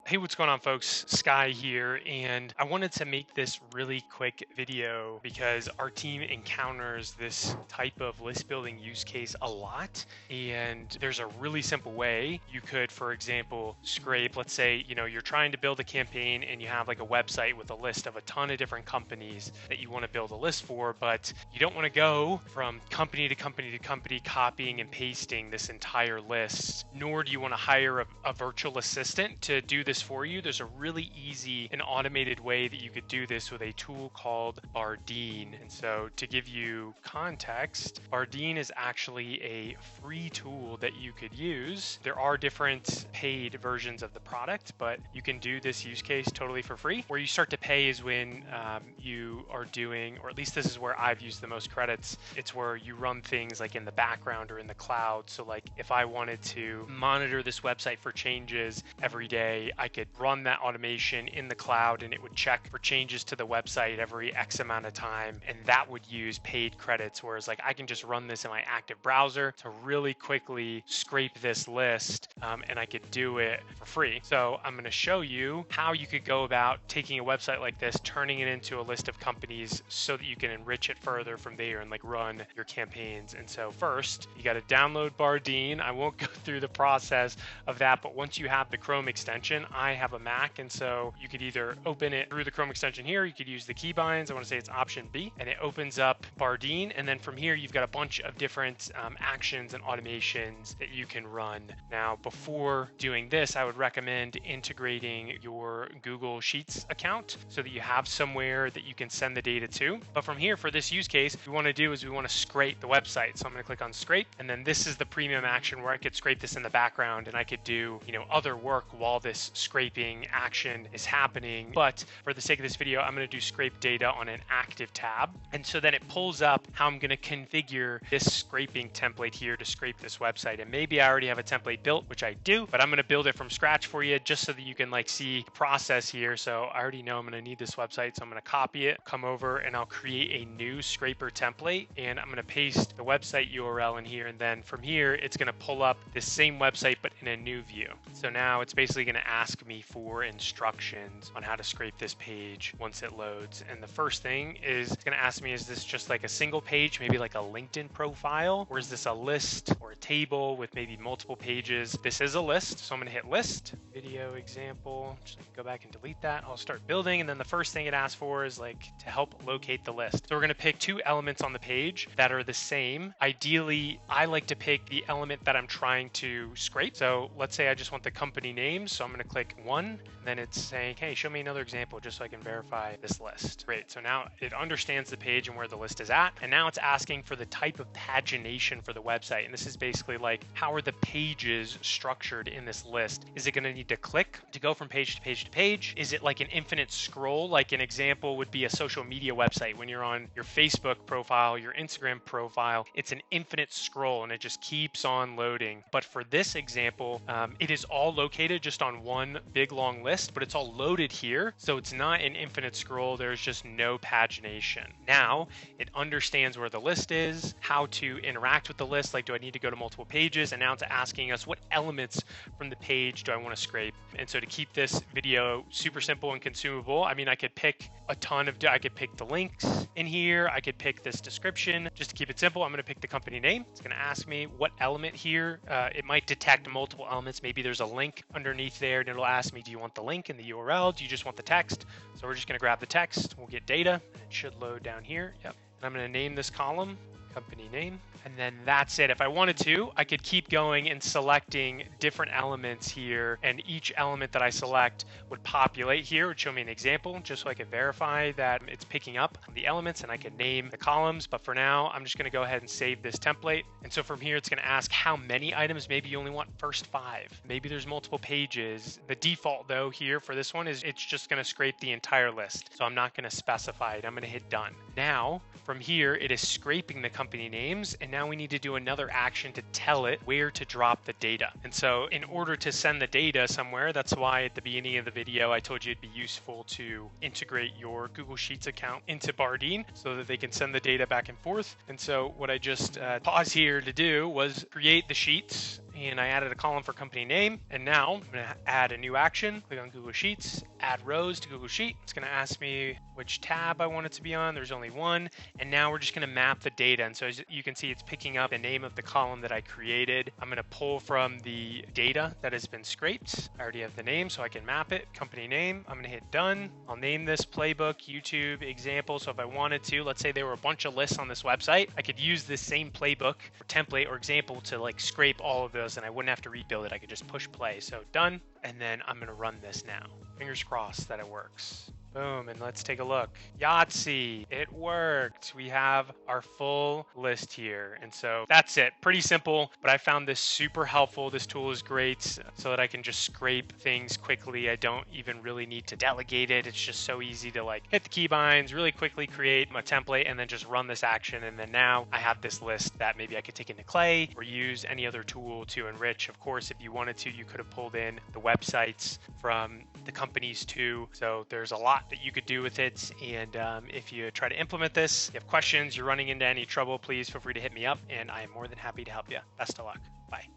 Hey, what's going on, folks? Sky here, and I wanted to make this really quick video because our team encounters this type of list building use case a lot. And there's a really simple way you could, for example, scrape, let's say, you're trying to build a campaign and you have like a website with a list of a ton of different companies that you want to build a list for, but you don't want to go from company to company to company, copying and pasting this entire list, nor do you want to hire a virtual assistant to do this for you. There's a really easy and automated way that you could do this with a tool called Bardeen. And so to give you context, Bardeen is actually a free tool that you could use. There are different paid versions of the product, but you can do this use case totally for free. Where you start to pay is when you are doing, or at least this is where I've used the most credits, it's where you run things like in the background or in the cloud. So like if I wanted to monitor this website for changes every day, I could run that automation in the cloud and it would check for changes to the website every X amount of time, and that would use paid credits. Whereas like I can just run this in my active browser to really quickly scrape this list, and I could do it for free. So I'm going to show you how you could go about taking a website like this, turning it into a list of companies so that you can enrich it further from there and like run your campaigns. And so first you got to download Bardeen. I won't go through the process of that, but once you have the Chrome extension, I have a Mac, and so you could either open it through the Chrome extension here, you could use the keybinds, I want to say it's option B, and it opens up Bardeen, and then from here you've got a bunch of different actions and automations that you can run. Now before doing this, I would recommend integrating your Google Sheets account so that you have somewhere that you can send the data to. But from here, for this use case, what we want to do is we want to scrape the website. So I'm going to click on scrape, and then this is the premium action where I could scrape this in the background and I could do other work while this scraping action is happening. But for the sake of this video, I'm going to do scrape data on an active tab, and so then it pulls up how I'm going to configure this scraping template here to scrape this website. And maybe I already have a template built, which I do, but I'm going to build it from scratch for you just so that you can like see the process here. So I already know I'm going to need this website, so I'm going to copy it, come over, and I'll create a new scraper template, and I'm going to paste the website URL in here, and then from here it's going to pull up this same website but in a new view. So now it's basically going to ask me for instructions on how to scrape this page once it loads. And the first thing is it's going to ask me, is this just like a single page, maybe like a LinkedIn profile, or is this a list or a table with maybe multiple pages? This is a list, so I'm going to hit list, video example, just go back and delete that. I'll start building, and then the first thing it asks for is like to help locate the list. So we're going to pick two elements on the page that are the same. Ideally, I like to pick the element that I'm trying to scrape. So let's say I just want the company names, so I'm going to click one, and then it's saying, hey, show me another example just so I can verify this list. Great. So now it understands the page and where the list is at, and now it's asking for the type of pagination for the website. And this is basically like, how are the pages structured in this list? Is it going to need to click to go from page to page to page? Is it like an infinite scroll? Like an example would be a social media website. When you're on your Facebook profile, your Instagram profile, it's an infinite scroll and it just keeps on loading. But for this example, it is all located just on one big long list, but it's all loaded here. So it's not an infinite scroll. There's just no pagination. Now it understands where the list is, how to interact with the list. Like, do I need to go to multiple pages? And now it's asking us what elements from the page do I want to scrape? And so to keep this video super simple and consumable, I mean, I could pick a ton of, I could pick the links in here. I could pick this description. Just to keep it simple, I'm going to pick the company name. It's going to ask me what element here. It might detect multiple elements. Maybe there's a link underneath there, and it'll ask me, do you want the link in the URL? Do you just want the text? So we're just going to grab the text. We'll get data, and it should load down here. Yep. And I'm going to name this column company name, and then that's it. If I wanted to, I could keep going and selecting different elements here, and each element that I select would populate here, would show me an example just so I could verify that it's picking up the elements, and I could name the columns. But for now, I'm just going to go ahead and save this template. And so from here, it's going to ask how many items. Maybe you only want first 5. Maybe there's multiple pages. The default though here for this one is it's just going to scrape the entire list. So I'm not going to specify it. I'm going to hit done. Now from here, it is scraping the company names, and now we need to do another action to tell it where to drop the data. And so in order to send the data somewhere, that's why at the beginning of the video I told you it'd be useful to integrate your Google Sheets account into Bardeen so that they can send the data back and forth. And so what I just paused here to do was create the sheets and I added a column for company name. And now I'm going to add a new action. Click on Google Sheets, add rows to Google Sheet. It's going to ask me which tab I want it to be on. There's only one. And now we're just going to map the data. And so as you can see, it's picking up the name of the column that I created. I'm going to pull from the data that has been scraped. I already have the name, so I can map it. Company name. I'm going to hit done. I'll name this playbook YouTube example. So if I wanted to, let's say there were a bunch of lists on this website, I could use this same playbook or template or example to like scrape all of those, and I wouldn't have to rebuild it. I could just push play. So done. And then I'm going to run this now. Fingers crossed that it works. Boom, and let's take a look. Yahtzee, it worked. We have our full list here. And so that's it. Pretty simple, but I found this super helpful. This tool is great so that I can just scrape things quickly. I don't even really need to delegate it. It's just so easy to like hit the keybinds, really quickly create a template, and then just run this action. And then now I have this list that maybe I could take into Clay or use any other tool to enrich. Of course, if you wanted to, you could have pulled in the websites from the companies too. So there's a lot that you could do with it. And if you try to implement this, you have questions, you're running into any trouble, please feel free to hit me up, and I am more than happy to help you. Best of luck. Bye.